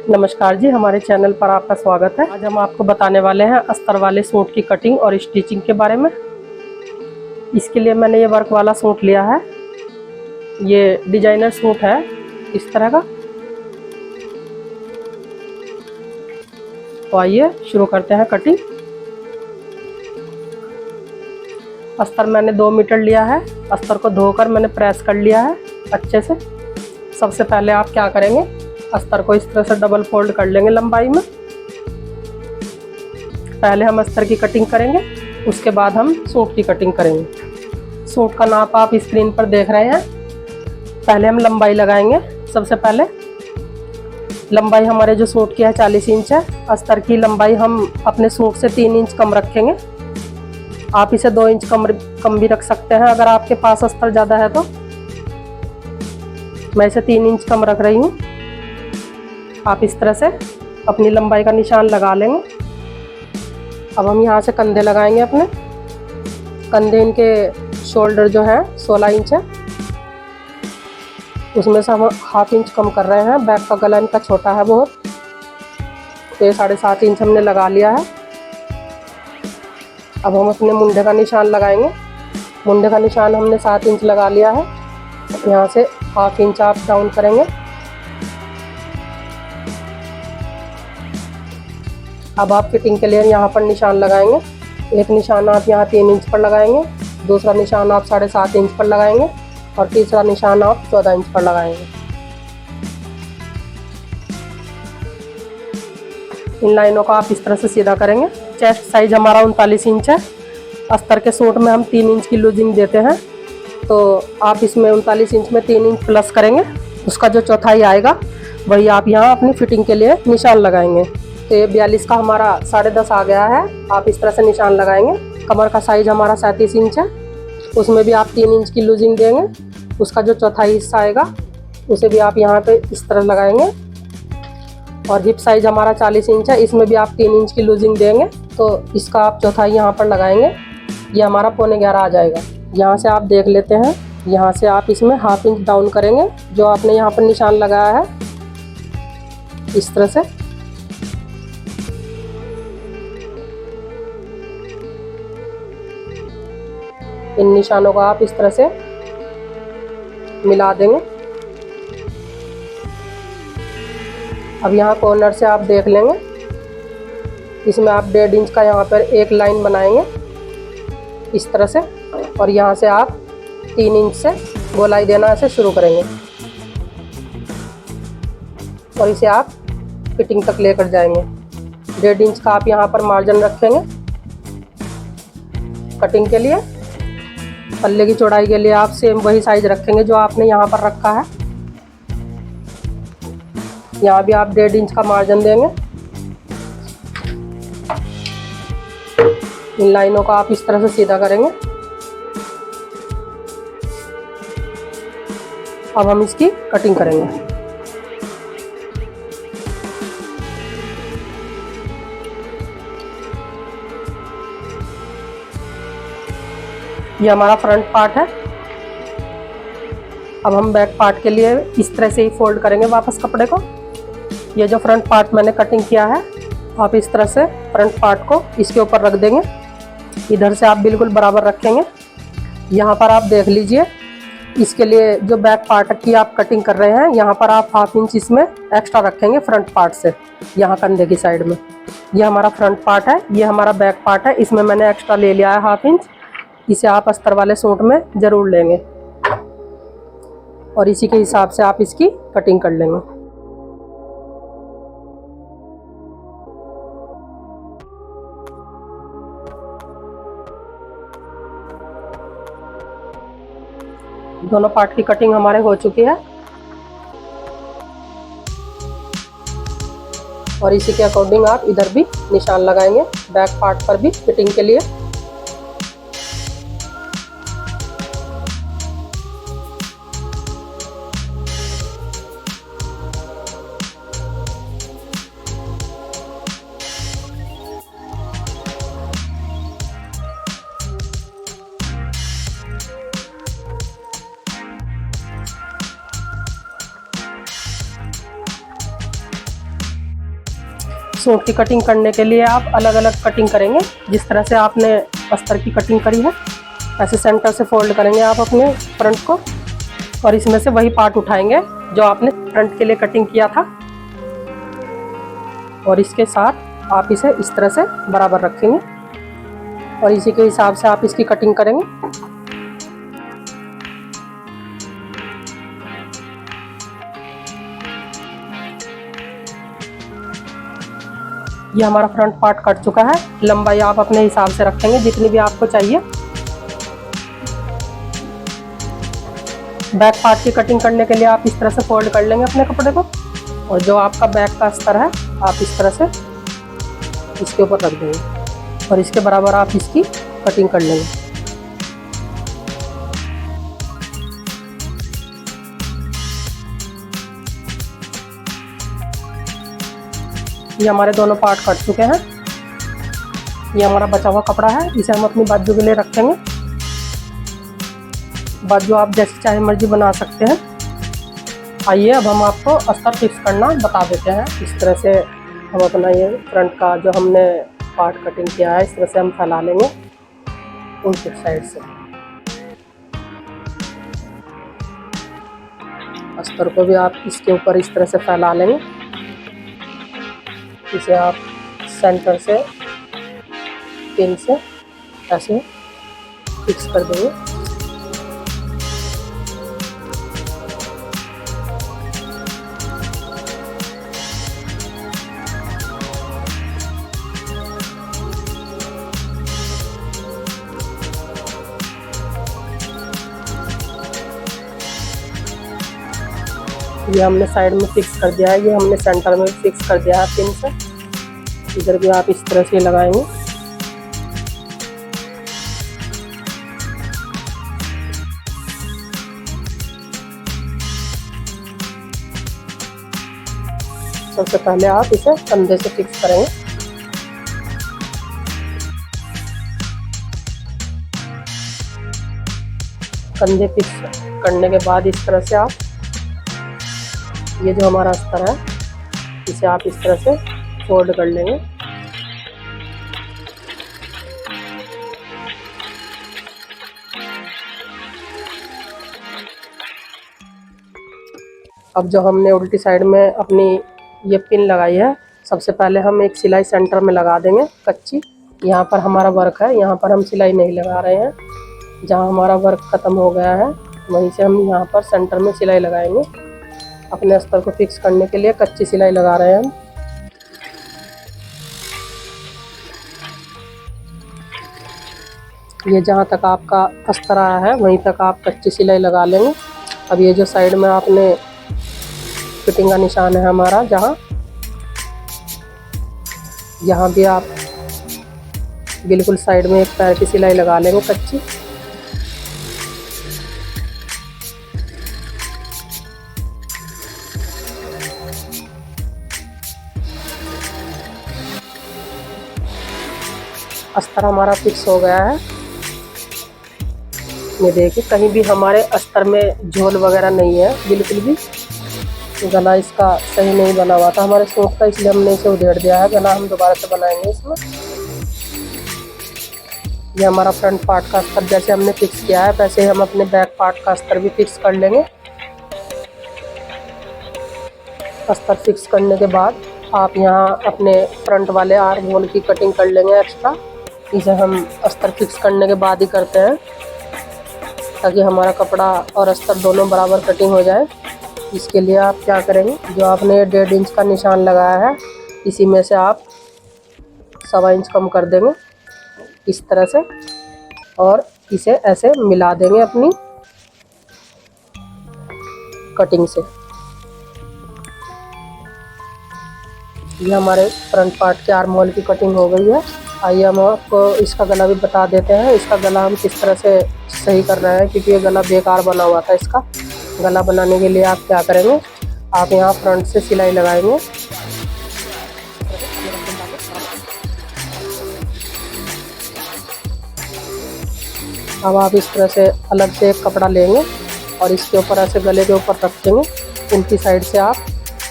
नमस्कार जी, हमारे चैनल पर आपका स्वागत है। आज हम आपको बताने वाले हैं अस्तर वाले सूट की कटिंग और स्टिचिंग के बारे में। इसके लिए मैंने ये वर्क वाला सूट लिया है। ये डिजाइनर सूट है इस तरह का। तो आइए शुरू करते हैं कटिंग। अस्तर मैंने 2 मीटर लिया है। अस्तर को धोकर मैंने प्रेस कर लिया है अच्छे से। सबसे पहले आप क्या करेंगे, अस्तर को इस तरह से डबल फोल्ड कर लेंगे लंबाई में। पहले हम अस्तर की कटिंग करेंगे, उसके बाद हम सूट की कटिंग करेंगे। सूट का नाप आप स्क्रीन पर देख रहे हैं। पहले हम लंबाई लगाएंगे। सबसे पहले लंबाई हमारे जो सूट की है 40 इंच है। अस्तर की लंबाई हम अपने सूट से 3 इंच कम रखेंगे। आप इसे 2 इंच कम भी रख सकते हैं अगर आपके पास अस्तर ज़्यादा है तो। मैं इसे 3 इंच कम रख रही हूँ। आप इस तरह से अपनी लंबाई का निशान लगा लेंगे। अब हम यहाँ से कंधे लगाएंगे अपने। कंधे इनके शोल्डर जो है 16 इंच है, उसमें से हम ½ इंच कम कर रहे हैं। बैक का गला इनका छोटा है बहुत, तो ये 7.5 इंच हमने लगा लिया है। अब हम अपने मुंडे का निशान लगाएंगे। मुंडे का निशान हमने 7 इंच लगा लिया है। यहाँ से ½ इंच आप डाउन करेंगे। अब आप फिटिंग के लिए यहाँ पर निशान लगाएंगे। एक निशान आप यहाँ 3 इंच पर लगाएंगे, दूसरा निशान आप 7.5 इंच पर लगाएंगे और तीसरा निशान आप 14 इंच पर लगाएंगे। इन लाइनों को आप इस तरह से सीधा करेंगे। चेस्ट साइज हमारा 39 इंच है। अस्तर के सूट में हम 3 इंच की लूजिंग देते हैं, तो आप इसमें 39 इंच में 3 इंच प्लस करेंगे। उसका जो चौथाई आएगा वही आप यहाँ अपनी फिटिंग के लिए निशान लगाएंगे। तो ये 42 का हमारा 10.5 आ गया है। आप इस तरह से निशान लगाएंगे। कमर का साइज हमारा 37 इंच है, उसमें भी आप 3 इंच की लूजिंग देंगे। उसका जो चौथाई हिस्सा आएगा उसे भी आप यहाँ पे इस तरह लगाएंगे। और हिप साइज हमारा 40 इंच है, इसमें भी आप 3 इंच की लूजिंग देंगे, तो इसका आप चौथाई यहाँ पर लगाएंगे। ये हमारा 11.25 आ जाएगा। यहाँ से आप देख लेते हैं। यहाँ से आप इसमें ½ इंच डाउन करेंगे, जो आपने यहाँ पर निशान लगाया है इस तरह से। इन निशानों को आप इस तरह से मिला देंगे। अब यहाँ कॉर्नर से आप देख लेंगे। इसमें आप 1.5 इंच का यहाँ पर एक लाइन बनाएंगे इस तरह से, और यहाँ से आप 3 इंच से गोलाई देना ऐसे शुरू करेंगे और इसे आप फिटिंग तक लेकर जाएंगे। 1.5 इंच का आप यहाँ पर मार्जिन रखेंगे कटिंग के लिए। पल्ले की चौड़ाई के लिए आप सेम वही साइज रखेंगे जो आपने यहाँ पर रखा है। यहाँ भी आप 1.5 इंच का मार्जिन देंगे। इन लाइनों को आप इस तरह से सीधा करेंगे। अब हम इसकी कटिंग करेंगे। ये हमारा फ्रंट पार्ट है। अब हम बैक पार्ट के लिए इस तरह से ही फोल्ड करेंगे वापस कपड़े को। ये जो फ्रंट पार्ट मैंने कटिंग किया है, आप इस तरह से फ्रंट पार्ट को इसके ऊपर रख देंगे। इधर से आप बिल्कुल बराबर रखेंगे। यहाँ पर आप देख लीजिए, इसके लिए जो बैक पार्ट की आप कटिंग कर रहे हैं, यहाँ पर आप ½ इंच इसमें एक्स्ट्रा रखेंगे फ्रंट पार्ट से, यहाँ कंधे की साइड में। ये हमारा फ्रंट पार्ट है, ये हमारा बैक पार्ट है। इसमें मैंने एक्स्ट्रा ले लिया है ½ इंच। इसे आप अस्तर वाले सूट में ज़रूर लेंगे और इसी के हिसाब से आप इसकी कटिंग कर लेंगे। दोनों पार्ट की कटिंग हमारे हो चुकी है और इसी के अकॉर्डिंग आप इधर भी निशान लगाएंगे बैक पार्ट पर भी फिटिंग के लिए। सूट की कटिंग करने के लिए आप अलग अलग कटिंग करेंगे। जिस तरह से आपने अस्तर की कटिंग करी है ऐसे सेंटर से फोल्ड करेंगे आप अपने फ्रंट को, और इसमें से वही पार्ट उठाएंगे जो आपने फ्रंट के लिए कटिंग किया था, और इसके साथ आप इसे इस तरह से बराबर रखेंगे और इसी के हिसाब से आप इसकी कटिंग करेंगे। ये हमारा फ्रंट पार्ट कट चुका है। लंबाई आप अपने हिसाब से रखेंगे जितनी भी आपको चाहिए। बैक पार्ट की कटिंग करने के लिए आप इस तरह से फोल्ड कर लेंगे अपने कपड़े को, और जो आपका बैक का अस्तर है आप इस तरह से इसके ऊपर रख देंगे और इसके बराबर आप इसकी कटिंग कर लेंगे। ये हमारे दोनों पार्ट कट चुके हैं। ये हमारा बचा हुआ कपड़ा है, इसे हम अपनी बाजू के लिए रखेंगे। बाजू आप जैसी चाहे मर्जी बना सकते हैं। आइए अब हम आपको अस्तर फिक्स करना बता देते हैं। इस तरह से हम अपना ये फ्रंट का जो हमने पार्ट कटिंग किया है इस तरह से हम फैला लेंगे उल्टी साइड से। अस्तर को भी आप इसके ऊपर इस तरह से फैला लेंगे। इसे आप सेंटर से पिन से ऐसे फिक्स कर देंगे। ये हमने साइड में फिक्स कर दिया है, ये हमने सेंटर में फिक्स कर दिया है पिन से। इधर भी आप इस तरह से लगाएंगे। सबसे पहले आप इसे कंधे से फिक्स करेंगे। कंधे फिक्स करने के बाद इस तरह से आप ये जो हमारा अस्तर है इसे आप इस तरह से फोल्ड कर लेंगे। अब जो हमने उल्टी साइड में अपनी ये पिन लगाई है, सबसे पहले हम एक सिलाई सेंटर में लगा देंगे कच्ची। यहाँ पर हमारा वर्क है, यहाँ पर हम सिलाई नहीं लगा रहे हैं। जहाँ हमारा वर्क ख़त्म हो गया है वहीं से हम यहाँ पर सेंटर में सिलाई लगाएंगे। अपने अस्तर को फिक्स करने के लिए कच्ची सिलाई लगा रहे हैं हम। ये जहाँ तक आपका अस्तर आया है वहीं तक आप कच्ची सिलाई लगा लेंगे। अब ये जो साइड में आपने फिटिंग का निशान है हमारा, यहाँ भी आप बिल्कुल साइड में एक पैर की सिलाई लगा लेंगे कच्ची। अस्तर हमारा फिक्स हो गया है। ये देखिए कहीं भी हमारे अस्तर में झोल वगैरह नहीं है बिल्कुल भी। गला इसका सही नहीं बना हुआ था हमारे सूट का, इसलिए हमने इसे उधेड़ दिया है। गला हम दोबारा से बनाएंगे इसमें। ये हमारा फ्रंट पार्ट का अस्तर जैसे हमने फिक्स किया है वैसे हम अपने बैक पार्ट का अस्तर भी फिक्स कर लेंगे। अस्तर फिक्स करने के बाद आप यहाँ अपने फ्रंट वाले आर्म होल की कटिंग कर लेंगे एक्स्ट्रा। इसे हम अस्तर फिक्स करने के बाद ही करते हैं ताकि हमारा कपड़ा और अस्तर दोनों बराबर कटिंग हो जाए। इसके लिए आप क्या करेंगे, जो आपने 1.5 इंच का निशान लगाया है इसी में से आप 1.25 इंच कम कर देंगे इस तरह से, और इसे ऐसे मिला देंगे अपनी कटिंग से। ये हमारे फ्रंट पार्ट के आर्म होल की कटिंग हो गई है। आइए हम आपको इसका गला भी बता देते हैं। इसका गला हम किस तरह से सही कर रहे हैं, क्योंकि ये गला बेकार बना हुआ था। इसका गला बनाने के लिए आप क्या करेंगे, आप यहाँ फ्रंट से सिलाई लगाएंगे। अब आप इस तरह से अलग से एक कपड़ा लेंगे और इसके ऊपर ऐसे गले के ऊपर रखेंगे। उल्टी साइड से आप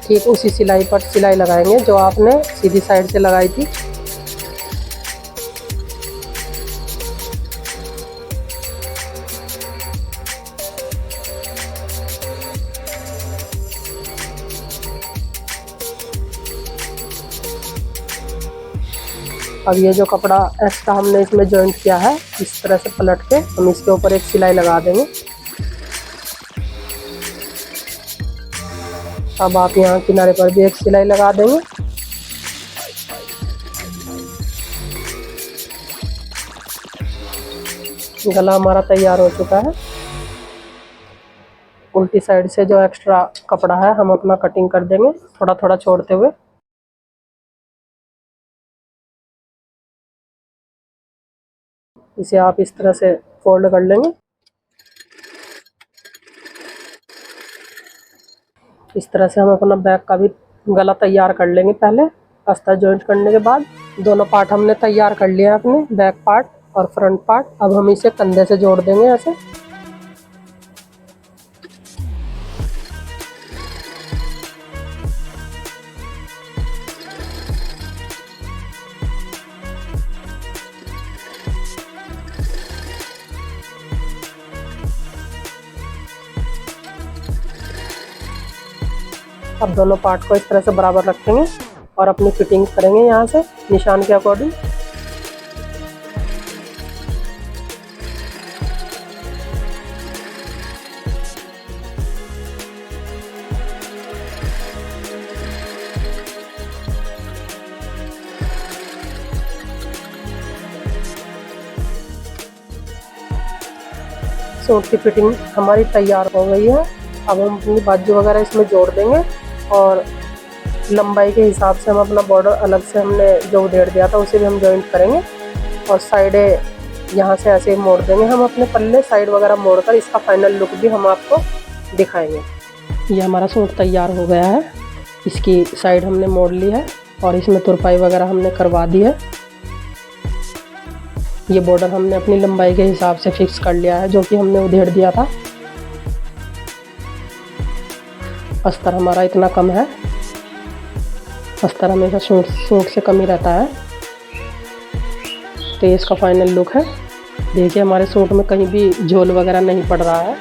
ठीक उसी सिलाई पर सिलाई लगाएंगे जो आपने सीधी साइड से लगाई थी। अब ये जो कपड़ा एक्स्ट्रा हमने इसमें जॉइंट किया है, इस तरह से पलट के हम इसके ऊपर एक सिलाई लगा देंगे। अब आप यहाँ किनारे पर भी एक सिलाई लगा देंगे। गला हमारा तैयार हो चुका है। उल्टी साइड से जो एक्स्ट्रा कपड़ा है हम अपना कटिंग कर देंगे, थोड़ा थोड़ा छोड़ते हुए। इसे आप इस तरह से फोल्ड कर लेंगे। इस तरह से हम अपना बैक का भी गला तैयार कर लेंगे। पहले अस्तर जॉइंट करने के बाद दोनों पार्ट हमने तैयार कर लिया अपने, बैक पार्ट और फ्रंट पार्ट। अब हम इसे कंधे से जोड़ देंगे ऐसे। अब दोनों पार्ट को इस तरह से बराबर रखेंगे और अपनी फिटिंग करेंगे यहाँ से निशान के अकॉर्डिंग। सूट की फिटिंग हमारी तैयार हो गई है। अब हम अपनी बाजू वगैरह इसमें जोड़ देंगे और लंबाई के हिसाब से हम अपना बॉर्डर अलग से हमने जो उधेड़ दिया था उसे भी हम जॉइंट करेंगे और साइडें यहाँ से ऐसे मोड़ देंगे हम अपने पल्ले साइड वगैरह मोड़कर। इसका फाइनल लुक भी हम आपको दिखाएंगे। ये हमारा सूट तैयार हो गया है। इसकी साइड हमने मोड़ ली है और इसमें तुरपाई वगैरह हमने करवा दी है। ये बॉर्डर हमने अपनी लंबाई के हिसाब से फिक्स कर लिया है जो कि हमने उधेड़ दिया था। अस्तर हमारा इतना कम है। अस्तर हमेशा सूट से कम ही रहता है। तो ये इसका फाइनल लुक है। देखिए हमारे सूट में कहीं भी झोल वगैरह नहीं पड़ रहा है।